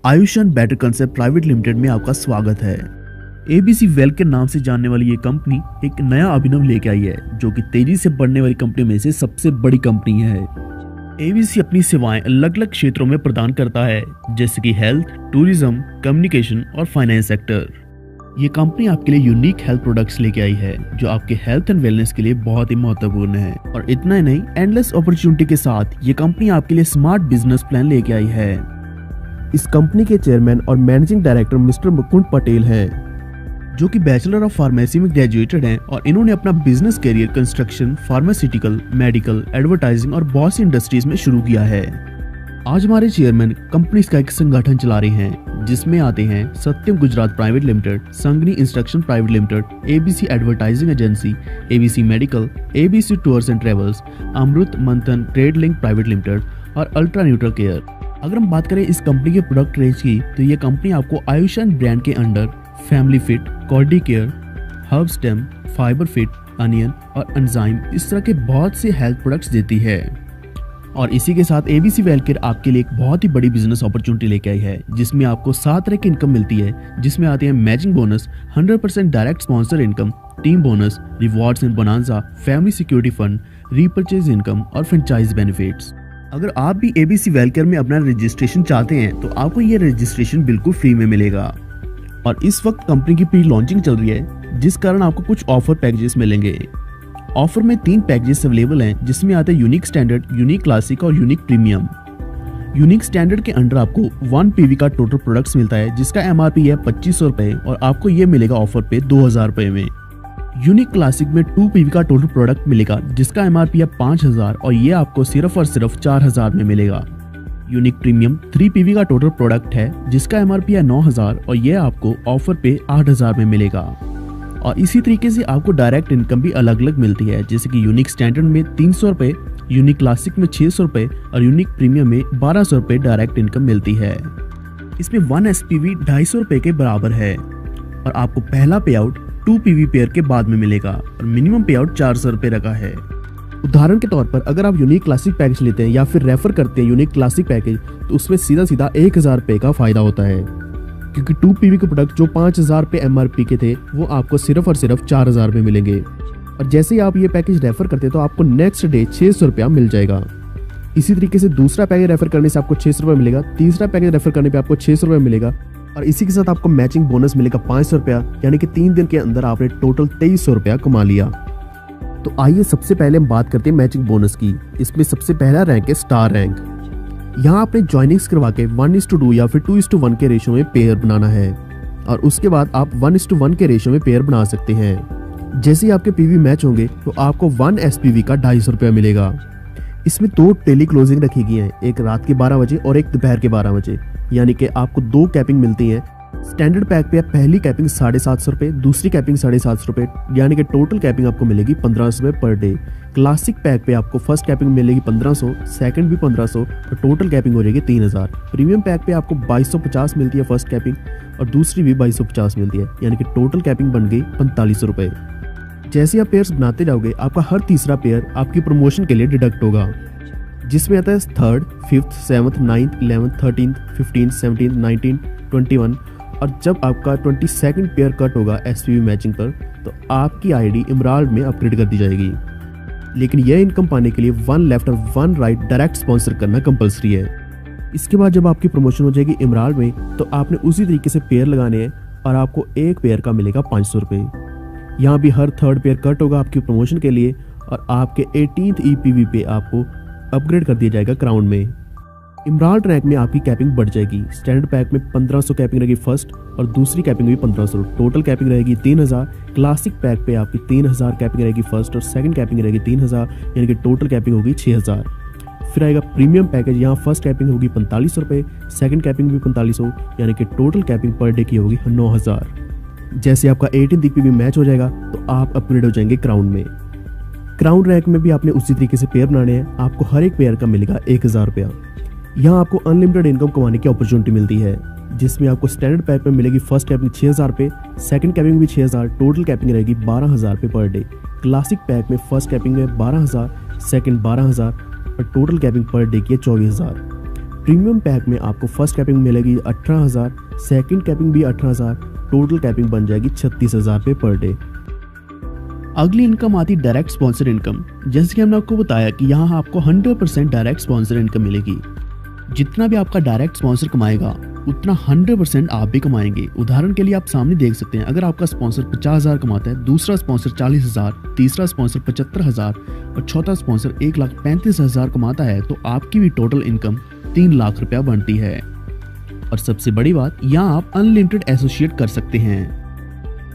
Ayushman better concept private limited में आपका स्वागत है। एबीसी वेल्थ के नाम से जानने वाली ये कंपनी एक नया अभिनव लेके आई है, जो कि तेजी से बढ़ने वाली कंपनियों में से सबसे बड़ी कंपनी है। एबीसी अपनी सेवाएं अलग अलग क्षेत्रों में प्रदान करता है, जैसे कि हेल्थ, टूरिज्म, कम्युनिकेशन और फाइनेंस सेक्टर। ये कंपनी आपके लिए यूनिक हेल्थ प्रोडक्ट्स लेके आई है, जो आपके हेल्थ एंड वेलनेस के लिए बहुत ही महत्वपूर्ण है। और इतना ही नहीं, एंडलेस अपॉर्चुनिटी के साथ ये कंपनी आपके लिए स्मार्ट बिजनेस प्लान लेके आई है। इस कंपनी के चेयरमैन और managing director mister Mukund Patel हैं, जो कि बैचलर ऑफ फार्मेसी में ग्रेजुएटेड हैं और इन्होंने अपना business career construction, pharmaceutical, medical, advertising और बहुत सी इंडस्ट्रीज में शुरू किया है। आज हमारे चेयरमैन कंपनी का एक संगठन चला रहे हैं, जिसमें आते हैं Satyam Gujarat private limited, Sangani instruction private limited, ABC advertising agency, ABC medical, ABC tours and travels, Amrit Manthan trade link private limited और अल्ट्रा न्यूट्रल केयर। अगर हम बात करें इस कंपनी के प्रोडक्ट रेंज की, तो ये कंपनी आपको आयुष्मान ब्रांड के under family fit, cordy care, herb stem, fibre fit, onion और एंजाइम इस तरह के बहुत से हेल्थ प्रोडक्ट्स देती है। और इसी के साथ एबीसी वेल्थ केयर आपके लिए एक बहुत ही बड़ी बिजनेस अपॉर्चुनिटी लेके आई है, जिसमें आपको 7 तरह की इनकम मिलती है, जिसमें आते हैं matching bonus, 100% direct sponsor income, team bonus, rewards and bonanza, family security fund, repurchase income और फ्रेंचाइज बेनिफिट्स। अगर आप भी एबीसी वेल्थ केयर में अपना रजिस्ट्रेशन चाहते हैं, तो आपको ये रजिस्ट्रेशन बिल्कुल फ्री में मिलेगा। और इस वक्त कंपनी की प्री लॉन्चिंग चल रही है, जिस कारण आपको कुछ ऑफर पैकेजेस मिलेंगे। ऑफर में 3 पैकेजेस अवेलेबल हैं, जिसमें आते हैं यूनिक स्टैंडर्ड, यूनिक क्लासिक और यूनिक प्रीमियम। यूनिक स्टैंडर्ड के अंडर आपको 1 पीवी का टोटल प्रोडक्ट्स मिलता है, जिसका एमआरपी है 2500 रुपए और आपको ये मिलेगा ऑफर पे 2000 रुपए में। यूनिक क्लासिक में 2 पीवी का टोटल प्रोडक्ट मिलेगा, जिसका एमआरपी है 5000 और ये आपको सिर्फ और सिर्फ 4000 में मिलेगा। यूनिक प्रीमियम 3 पीवी का टोटल प्रोडक्ट है, जिसका एमआरपी है 9000 और ये आपको ऑफर पे 8000 में मिलेगा। और इसी तरीके से आपको डायरेक्ट इनकम भी अलग अलग मिलती है, जैसे कि यूनिक स्टैंडर्ड में 300 रुपए, यूनिक क्लासिक में 600 रुपए और यूनिक प्रीमियम में 1200 रुपए डायरेक्ट इनकम मिलती है। इसमें 1 एसपीवी 250 रुपए के बराबर है और आपको पहला पे आउट 2 पीवी पेयर के बाद में मिलेगा और मिनिमम पे आउट 400 रुपए रखा है। उदाहरण के तौर पर अगर आप यूनिक क्लासिक पैकेज लेते हैं या फिर रेफर करते हैं यूनिक क्लासिक पैकेज, तो उसमें सीधा सीधा 1000 रुपए का फायदा होता है, क्योंकि 2 पीवी के प्रोडक्ट जो 5000 पे एमआरपी के थे, वो आपको सिर्फ और सिर्फ 4000 में मिलेंगे। और जैसे ही आप ये पैकेज रेफर करते हैं, तो आपको नेक्स्ट डे 600 रुपया मिल जाएगा। इसी तरीके से दूसरा पैकेज रेफर करने से आपको 600 रुपये मिलेगा, तीसरा पैकेज रेफर करने पे आपको 600 रुपये मिलेगा और इसी के साथ आपको मैचिंग बोनस मिलेगा 500 रुपया, यानी कि 3 दिन के अंदर आपने टोटल 2300 रुपया कमा लिया। तो आइए सबसे पहले हम बात करते हैं मैचिंग बोनस की। इसमें सबसे पहला रैंक है स्टार रैंक। यहाँ आपने ज्वाइनिंग्स करवा के 1:2 या फिर 2:1 के रेशो में पेयर बनाना है और उसके बाद आप 1:1 के रेशो में पेयर बना सकते हैं। जैसे ही आपके पीवी मैच होंगे, तो आपको 1 एसपीवी का 250 रुपया मिलेगा। इसमें 2 टेली क्लोजिंग रखी गई है, एक रात के 12 बजे और एक दोपहर के 12 बजे, यानी कि आपको 2 कैपिंग मिलती है। स्टैंडर्ड पैक पे पहली कैपिंग 750 रुपए, दूसरी कैपिंग 750 रुपए, यानी कि टोटल कैपिंग आपको मिलेगी 1500 रुपए पर डे। क्लासिक पैक पे आपको फर्स्ट कैपिंग मिलेगी 1500, सेकंड भी 1500 और टोटल कैपिंग हो जाएगी 3000। प्रीमियम पैक पे आपको 2250 मिलती है फर्स्ट कैपिंग और दूसरी भी 2250 मिलती है, यानी कि टोटल कैपिंग बन गई 4500 रुपए। जैसे आप पेयर्स बनाते जाओगे, आपका हर तीसरा पेयर आपकी प्रमोशन के लिए डिडक्ट होगा, जिसमें आता है 3rd, 5th, 7th, 9th, 11th, 13th, 15th, 17th, 19th, 21 और जब आपका 22nd पेयर कट होगा एसपीवी मैचिंग पर, तो आपकी आईडी इमराल्ड में अपग्रेड कर दी जाएगी। लेकिन यह इनकम पाने के लिए 1 लेफ्ट और 1 राइट डायरेक्ट स्पॉन्सर करना कंपलसरी है। इसके बाद जब आपकी प्रमोशन हो जाएगी इमराल्ड में, तो आपने उसी तरीके से पेयर लगाने हैं और आपको एक पेयर का मिलेगा 500 रुपये। यहाँ भी हर 3rd पेयर कट होगा आपकी प्रमोशन के लिए और आपके 18th ईपीवी पे आपको अपग्रेड कर दिया जाएगा क्राउन में। इमराल्ड रैंक में आपकी कैपिंग बढ़ जाएगी। स्टैंडर्ड पैक में 1500 कैपिंग रहेगी फर्स्ट और दूसरी कैपिंग भी 1500, टोटल कैपिंग रहेगी 3000। क्लासिक पैक पे आपकी 3000 कैपिंग रहेगी फर्स्ट और सेकंड कैपिंग रहेगी 3000, यानी कि टोटल कैपिंग होगी 6000। फिर आएगा प्रीमियम पैकेज, यहाँ फर्स्ट कैपिंग होगी 4500 रुपये, सेकंड कैपिंग भी 4500, यानी कि टोटल कैपिंग पर डे की होगी 9000। जैसे आपका 18 ईपीवी मैच हो जाएगा, तो आप अपग्रेड हो जाएंगे क्राउन में। क्राउन रैंक में भी आपने उसी तरीके से पेयर बनाने हैं। आपको हर एक पेयर का मिलेगा 1000 रुपया। यहाँ आपको अनलिमिटेड इनकम कमाने की अपॉर्चुनिटी मिलती है, जिसमें आपको स्टैंडर्ड पैक में मिलेगी फर्स्ट कैपिंग 6000 रुपये, सेकंड कैपिंग भी 6000, टोटल कैपिंग रहेगी 12000 रुपये पर डे। क्लासिक पैक में फर्स्ट कैपिंग है 12000, सेकंड 12000 और टोटल कैपिंग पर डे की है 24000। प्रीमियम पैक में आपको फर्स्ट कैपिंग मिलेगी 18,000, सेकंड कैपिंग भी 18,000, टोटल कैपिंग बन जाएगी 36,000 पे पर डे। अगली इनकम आती डायरेक्ट स्पॉन्सर इनकम। जैसे कि हमने आपको बताया कि यहाँ आपको 100% डायरेक्ट स्पॉन्सर इनकम मिलेगी। जितना भी आपका डायरेक्ट स्पॉन्सर कमाएगा उतना 100% आप भी कमाएंगे। उदाहरण के लिए आप सामने देख सकते हैं, अगर आपका स्पॉन्सर 50,000 कमाता है, दूसरा स्पॉन्सर 40,000, तीसरा स्पॉन्सर 75,000 और चौथा स्पॉन्सर 1,35,000 कमाता है, तो आपकी भी टोटल इनकम 3 लाख रुपया बनती है। और सबसे बड़ी बात, यहाँ आप अनलिमिटेड एसोसिएट कर सकते हैं।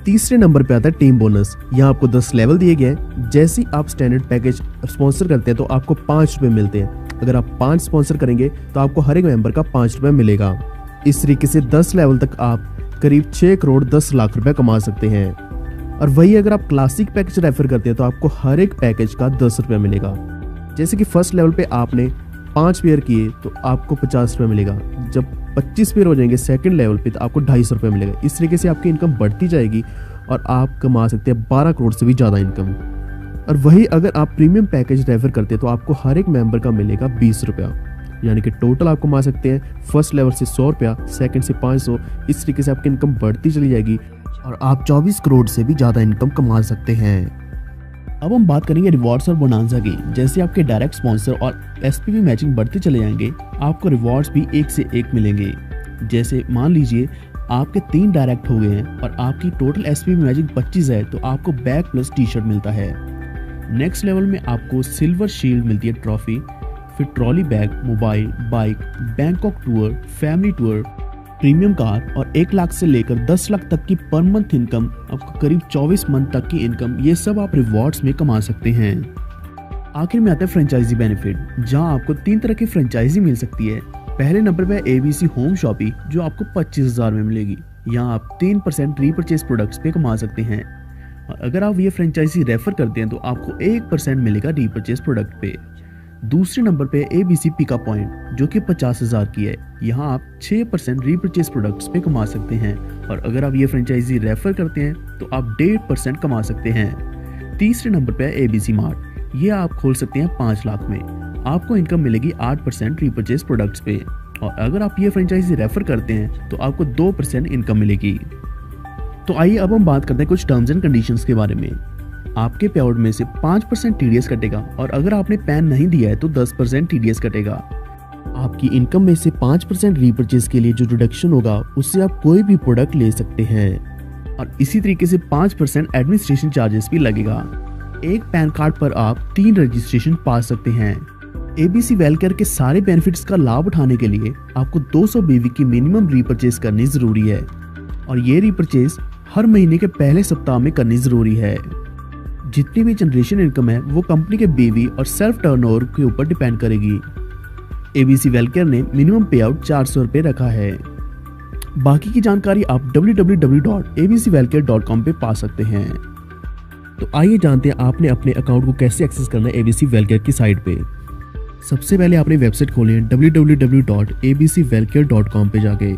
तीसरे नंबर पे आता है टीम बोनस। यहाँ आपको 10 लेवल दिए गए हैं। जैसे ही आप स्टैंडर्ड पैकेज स्पॉन्सर करते हैं तो आपको 5 रुपए मिलते हैं। अगर आप 5 स्पॉन्सर करेंगे तो आपको हर एक मेंबर का 5 रुपए मिलेगा। इस तरीके से 10 लेवल तक आप करीब 6 करोड़ 10 लाख रुपए कमा सकते हैं। और वही अगर आप क्लासिक पैकेज रेफर करते हैं तो आपको हर एक पैकेज का 10 रुपए मिलेगा। जैसे कि फर्स्ट लेवल पे आपने 5 पेयर किए तो आपको 50 रुपए मिलेगा। जब 25 पेयर हो जाएंगे सेकंड लेवल पे तो आपको 250 रुपए मिलेगा। इस तरीके से आपकी इनकम बढ़ती जाएगी और आप कमा सकते हैं 12 करोड़ से भी ज़्यादा इनकम। और वही अगर आप प्रीमियम पैकेज रेफर करते हैं तो आपको हर एक मेंबर का मिलेगा 20 रुपया, यानी कि टोटल आप कमा सकते हैं फर्स्ट लेवल से 100 रुपया, सेकंड से 500। इस तरीके से आपकी इनकम बढ़ती चली जाएगी और आप 24 करोड़ से भी ज़्यादा इनकम कमा सकते हैं। अब हम बात करेंगे रिवॉर्ड्स और बोनांजा की। जैसे आपके डायरेक्ट स्पॉन्सर और एसपीवी मैचिंग बढ़ते चले जाएंगे, आपको रिवॉर्ड्स भी एक से एक मिलेंगे। जैसे मान लीजिए आपके 3 डायरेक्ट हो गए हैं और आपकी टोटल एसपीवी मैचिंग 25 है, तो आपको बैग प्लस टी शर्ट मिलता है। नेक्स्ट लेवल में आपको सिल्वर शील्ड मिलती है ट्रॉफी, फिर trolley bag, mobile, bike, Bangkok tour, family tour, premium car और 1 लाख से लेकर 10 लाख तक की पर मंथ इनकम, आपको करीब 24 मंथ तक की इनकम, ये सब आप रिवॉर्ड्स में कमा सकते हैं। आखिर में आता है फ्रेंचाइजी बेनिफिट, जहां आपको 3 तरह की फ्रेंचाइजी मिल सकती है। पहले नंबर पे ABC होम शॉपी, जो आपको 25,000 में मिलेगी। यहाँ आप 3% रीपरचेज प्रोडक्ट्स पे कमा सकते हैं। और अगर आप ये फ्रेंचाइजी रेफर करते हैं तो आपको 1% मिलेगा रीपरचेज प्रोडक्ट पे। दूसरे नंबर पे ABC पिका पॉइंट, जो कि 50,000 की है। यहाँ आप 6% रीपरचेज प्रोडक्ट्स पे कमा सकते हैं। और अगर आप ये फ्रेंचाइजी रेफर करते हैं तो आप 1.5% कमा सकते हैं। तीसरे नंबर पे ABC मार्ट, ये आप खोल सकते हैं 5 लाख में। आपको इनकम मिलेगी 8% रीपरचेज प्रोडक्ट्स पे। और अगर आप ये फ्रेंचाइजी रेफर करते हैं तो आपको 2% इनकम मिलेगी। तो आइए अब हम बात करते हैं कुछ टर्म्स एंड कंडीशंस के बारे में। आपके पे आउट में से 5% TDS कटेगा और अगर आपने पैन नहीं दिया है तो 10% TDS कटेगा। आपकी इनकम में से 5% रीपरचेज के लिए जो डिडक्शन होगा उससे आप कोई भी प्रोडक्ट ले सकते हैं। और इसी तरीके से 5% एडमिनिस्ट्रेशन चार्जेस भी लगेगा। एक पैन कार्ड पर आप 3 रजिस्ट्रेशन पा सकते हैं। ABC वेलकेयर के सारे बेनिफिट्स का लाभ उठाने के लिए आपको 200 BV की मिनिमम रीपरचेज करनी जरूरी है और ये रीपरचेज हर महीने के पहले सप्ताह में करनी जरूरी है। जितनी भी जनरेशन इनकम है वो कंपनी के BV और सेल्फ टर्नओवर के ऊपर डिपेंड करेगी। ABC वेलकेयर ने मिनिमम पे आउट 400 रुपये रखा है। बाकी की जानकारी आप www.abcwellcare.com पे पा सकते हैं। तो आइए जानते हैं आपने अपने अकाउंट को कैसे एक्सेस करना है ABC वेलकेयर की साइट पे। सबसे पहले आपने वेबसाइट खोली है www.abcwellcare.com पे जाके।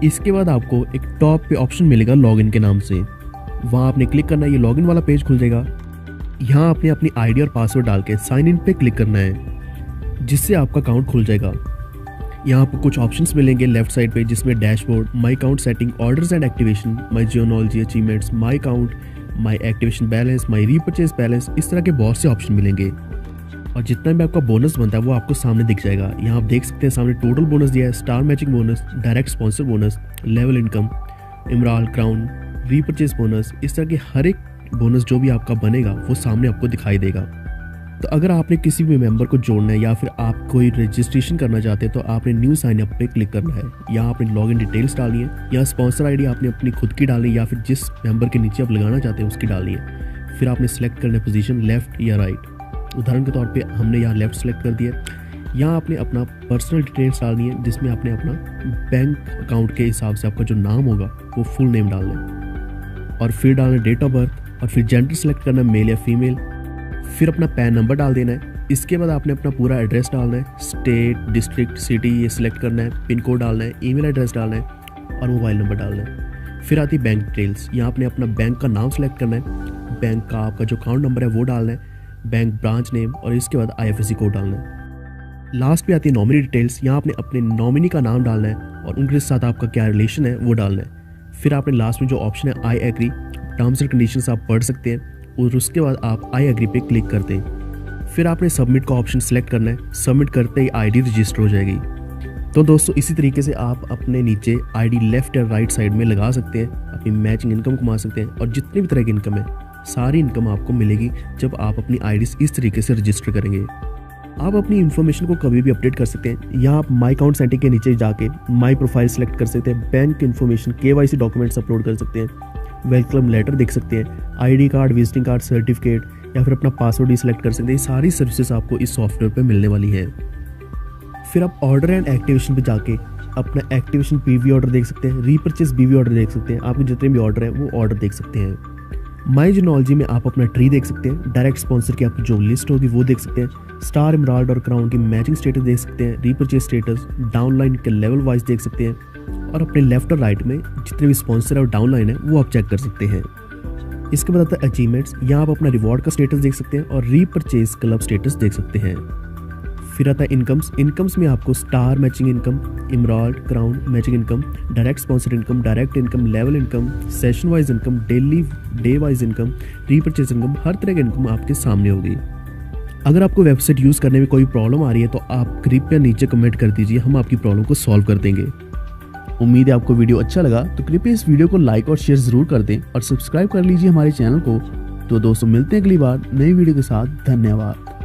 इसके बाद आपको एक टॉप पे ऑप्शन मिलेगा लॉगिन के नाम से, वहाँ आपने क्लिक करना है। ये लॉगिन वाला पेज खुल जाएगा। यहाँ आपने अपनी आईडी और पासवर्ड डाल के साइन इन पे क्लिक करना है, जिससे आपका अकाउंट खुल जाएगा। यहाँ आपको कुछ ऑप्शंस मिलेंगे लेफ्ट साइड पे, जिसमें dashboard, my account setting, orders and activation, my geology achievements, my account, my activation balance, my repurchase balance, इस तरह के बहुत से ऑप्शन मिलेंगे। और जितना भी आपका बोनस बनता है वो आपको सामने दिख जाएगा। यहाँ आप देख सकते हैं सामने टोटल बोनस दिया है, star matching bonus, direct sponsor bonus, level income, emerald crown, repurchase bonus, इस तरह के हर एक बोनस जो भी आपका बनेगा वो सामने आपको दिखाई देगा। तो अगर आपने किसी भी मेंबर को जोड़ना है या फिर आप कोई रजिस्ट्रेशन करना चाहते हैं तो आपने न्यू साइन अप पे क्लिक करना है। यहाँ आपने लॉगिन डिटेल्स डालनी है, या स्पॉन्सर आईडी आपने अपनी खुद की डालनी है या फिर जिस मेंबर के नीचे आप लगाना चाहते हैं उसकी डालनी है। फिर आपने सेलेक्ट करना है पोजीशन लेफ्ट या राइट। उदाहरण के तौर पे हमने यहाँ लेफ्ट सेलेक्ट कर दिया। यहाँ आपने अपना पर्सनल डिटेल्स डालनी है, जिसमें आपने अपना बैंक अकाउंट के हिसाब से आपका जो नाम होगा वो फुल नेम डालना है और फिर डालना है डेट ऑफ बर्थ और फिर जेंडर सेलेक्ट करना है मेल या फीमेल। फिर अपना पैन नंबर डाल देना है। इसके बाद आपने अपना पूरा एड्रेस डालना है, स्टेट, डिस्ट्रिक्ट, सिटी ये सिलेक्ट करना है, पिन कोड डालना है, ईमेल एड्रेस डालना है और मोबाइल नंबर डालना है। फिर आती है बैंक डिटेल्स। यहाँ आपने अपना बैंक का नाम सेलेक्ट करना है, बैंक का आपका जो अकाउंट नंबर है वो डालना है, बैंक ब्रांच नेम और इसके बाद IFSC कोड डालना है। लास्ट पे आती है नॉमिनी डिटेल्स। यहाँ आपने अपने नॉमिनी का नाम डालना है और उनके साथ आपका क्या रिलेशन है वो डालना है। फिर आपने लास्ट में जो ऑप्शन है I agree, terms and conditions आप पढ़ सकते हैं और उसके बाद आप आई एग्री पे क्लिक करते हैं। फिर आपने सबमिट का ऑप्शन सेलेक्ट करना है। सबमिट करते ही आईडी रजिस्टर हो जाएगी। तो दोस्तों इसी तरीके से आप अपने नीचे आईडी लेफ्ट या राइट साइड में लगा सकते हैं, अपनी मैचिंग इनकम कमा सकते हैं और जितनी भी तरह की इनकम है सारी इनकम आपको मिलेगी जब आप अपनी आईडी इस तरीके से रजिस्टर करेंगे। आप अपनी इन्फॉर्मेशन को कभी भी अपडेट कर सकते हैं। यहाँ आप माई अकाउंट सेटिंग के नीचे जाके माई प्रोफाइल सेलेक्ट कर सकते हैं, bank information KYC documents upload कर सकते हैं, वेलकम लेटर देख सकते हैं, ID card, visiting card, certificate या फिर अपना पासवर्ड ही सिलेक्ट कर सकते हैं। ये सारी सर्विसेज आपको इस सॉफ्टवेयर पे मिलने वाली है। फिर आप ऑर्डर एंड एक्टिवेशन पे जाके अपना एक्टिवेशन PV ऑर्डर देख सकते हैं, रीपरचेज BV ऑर्डर देख सकते हैं, आपके जितने भी ऑर्डर हैं वो ऑर्डर देख सकते हैं। माई जियोलॉजी में आप अपना ट्री देख सकते हैं, डायरेक्ट स्पॉन्सर की आपकी जो लिस्ट होगी वो देख सकते हैं, स्टार, एमराल्ड और क्राउन की मैचिंग स्टेटस देख सकते हैं, रीपरचेज स्टेटस, डाउनलाइन के लेवल वाइज देख सकते हैं और अपने लेफ्ट और राइट में जितने भी स्पॉन्सर है और डाउनलाइन है वो आप चेक कर सकते हैं। इसके बाद आता है अचीवमेंट्स। यहाँ आप अपना रिवॉर्ड का स्टेटस देख सकते हैं और रीपरचेज क्लब स्टेटस देख सकते हैं। फिर आता है इनकम्स में आपको star matching income, emerald, crown matching income, direct sponsor income, direct income, level income, session wise income, daily day wise income, repurchase income, हर तरह की इनकम आपके सामने होगी। अगर आपको वेबसाइट यूज़ करने में कोई प्रॉब्लम आ रही है तो आप कृपया नीचे कमेंट कर दीजिए, हम आपकी प्रॉब्लम को सॉल्व कर देंगे। उम्मीद है आपको वीडियो अच्छा लगा, तो कृपया इस वीडियो को लाइक और शेयर जरूर कर दें और सब्सक्राइब कर लीजिए हमारे चैनल को। तो दोस्तों मिलते हैं अगली बार नई वीडियो के साथ। धन्यवाद।